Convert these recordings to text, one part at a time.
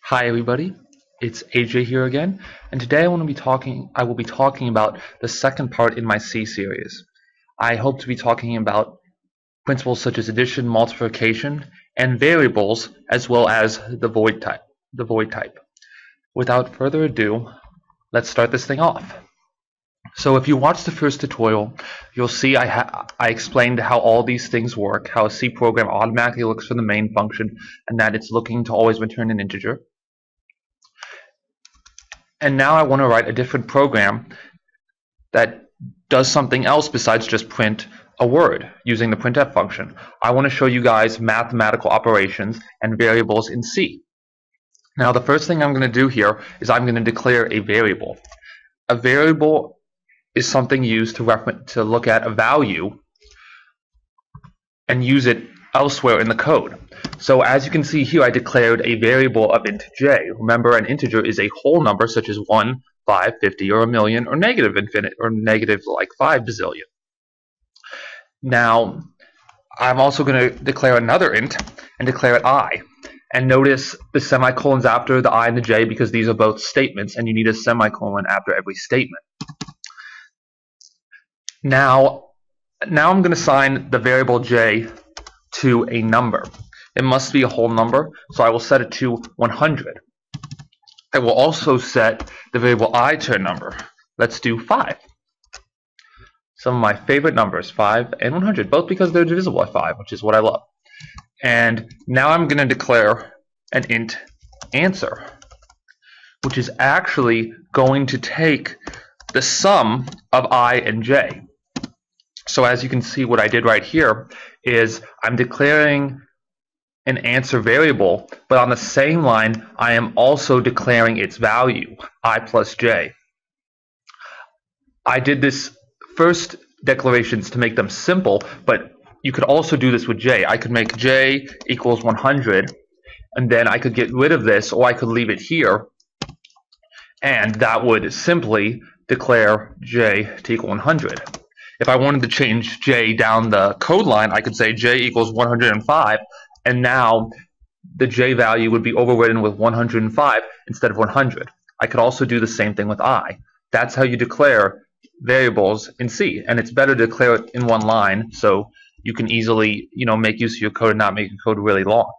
Hi everybody, it's AJ here again, and today I will be talking about the second part in my C series. I hope to be talking about principles such as addition, multiplication, and variables, as well as the void type. Without further ado, let's start this thing off. So if you watch the first tutorial, you'll see I explained how all these things work, how a C program automatically looks for the main function, and that it's looking to always return an integer. And now I want to write a different program that does something else besides just print a word using the printf function. I want to show you guys mathematical operations and variables in C. Now the first thing I'm going to do here is I'm going to declare a variable. A variable is something used to look at a value and use it elsewhere in the code. So as you can see here, I declared a variable of int j. Remember, an integer is a whole number such as 1, 5, 50, or a million, or negative infinite, or negative like 5 bazillion. Now, I'm also going to declare another int and declare it I. And notice the semicolons after the I and the j because these are both statements, and you need a semicolon after every statement. Now I'm going to assign the variable j to a number. It must be a whole number, so I will set it to 100. I will also set the variable I to a number. Let's do 5. Some of my favorite numbers, 5 and 100, both because they're divisible by 5, which is what I love. And now I'm going to declare an int answer, which is actually going to take the sum of I and j. So as you can see, what I did right here is I'm declaring an answer variable, but on the same line, I am also declaring its value, I plus j. I did this first declarations to make them simple, but you could also do this with j. I could make j equals 100, and then I could get rid of this, or I could leave it here, and that would simply declare j to equal 100. If I wanted to change j down the code line, I could say j equals 105, and now the j value would be overridden with 105 instead of 100. I could also do the same thing with I. That's how you declare variables in C, and it's better to declare it in one line so you can easily, make use of your code and not make your code really long.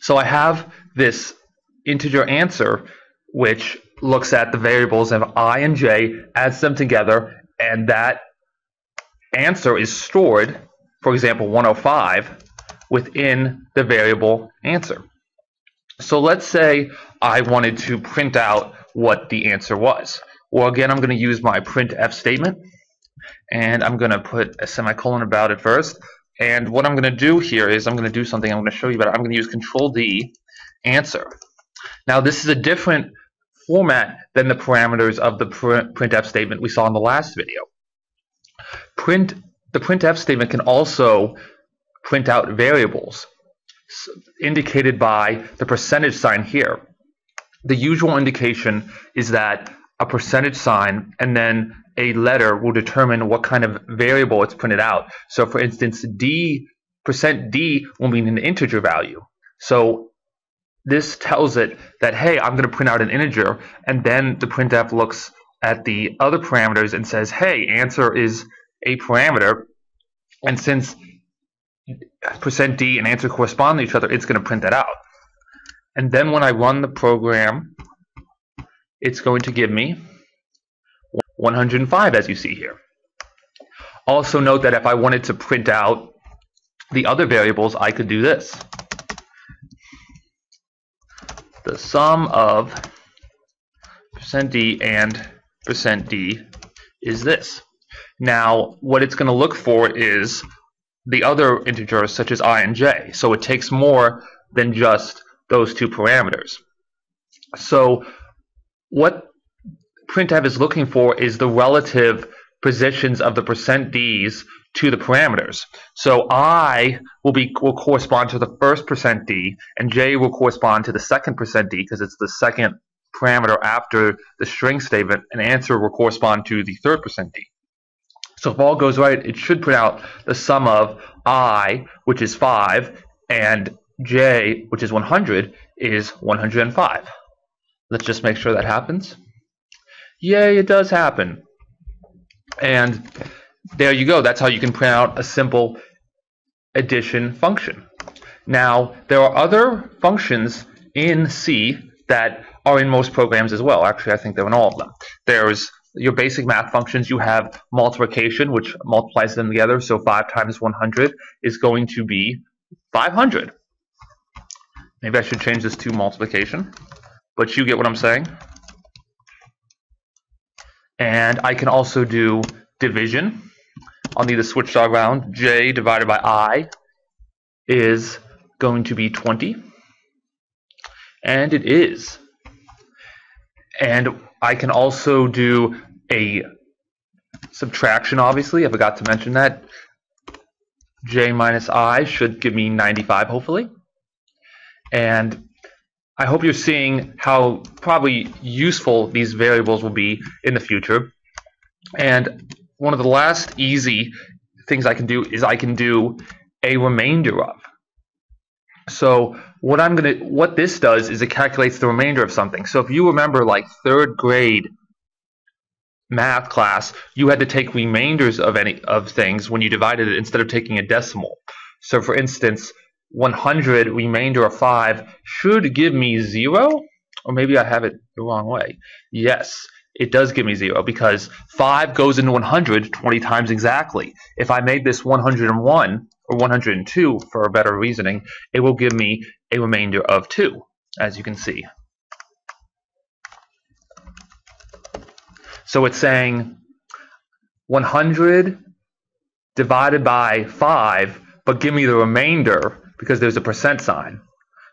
So I have this integer answer which looks at the variables of I and j, adds them together, and that answer is stored, for example 105, within the variable answer. So let's say I wanted to print out what the answer was. Well, again, I'm going to use my printf statement, and I'm going to put a semicolon about it first. And what I'm going to do here is I'm going to do something I'm going to show you about. I'm going to use Control-D, answer. Now, this is a different format than the parameters of the printf statement we saw in the last video. The printf statement can also print out variables indicated by the percentage sign here. The usual indication is that a percentage sign and then a letter will determine what kind of variable it's printed out. So for instance, %d will mean an integer value. So this tells it that, hey, I'm going to print out an integer, and then the printf looks at the other parameters and says, hey, answer is a parameter, and since %d and answer correspond to each other, it's going to print that out. And then when I run the program, it's going to give me 105, as you see here. Also note that if I wanted to print out the other variables, I could do this. The sum of %d and %d is this. Now, what it's going to look for is the other integers such as I and j. So it takes more than just those two parameters. So what printf is looking for is the relative positions of the %d's to the parameters. So I will correspond to the first %d, and j will correspond to the second %d because it's the second parameter after the string statement, and answer will correspond to the third %d. So if all goes right, it should print out the sum of I, which is 5, and j, which is 100, is 105. Let's just make sure that happens. Yay, it does happen. And there you go. That's how you can print out a simple addition function. Now, there are other functions in C that are in most programs as well. Actually, I think they're in all of them. There's your basic math functions. You have multiplication, which multiplies them together. So 5 times 100 is going to be 500. Maybe I should change this to multiplication, but you get what I'm saying. And I can also do division. I'll need to switch that around. J divided by I is going to be 20. And it is. And I can also do a subtraction, obviously. I forgot to mention that. J minus I should give me 95, hopefully. And I hope you're seeing how probably useful these variables will be in the future. And one of the last easy things I can do is I can do a remainder of. So what this does is it calculates the remainder of something. So if you remember, like 3rd grade math class, you had to take remainders of things when you divided it instead of taking a decimal. So for instance, 100 remainder of 5 should give me 0, or maybe I have it the wrong way. Yes, it does give me 0 because 5 goes into 100 20 times exactly. If I made this 101 or 102 for a better reasoning, it will give me a remainder of 2, as you can see. So it's saying 100 divided by 5, but give me the remainder because there's a percent sign.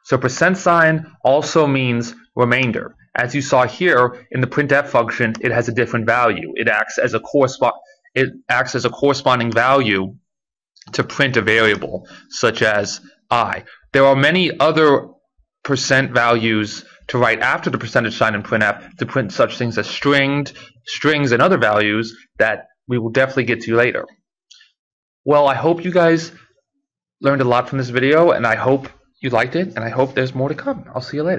So percent sign also means remainder. As you saw here in the printf function, it has a different value. It acts as a corresponding value to print a variable, such as I. There are many other percent values to write after the percentage sign in printf to print such things as strings, and other values that we will definitely get to later. Well, I hope you guys learned a lot from this video, and I hope you liked it, and I hope there's more to come. I'll see you later.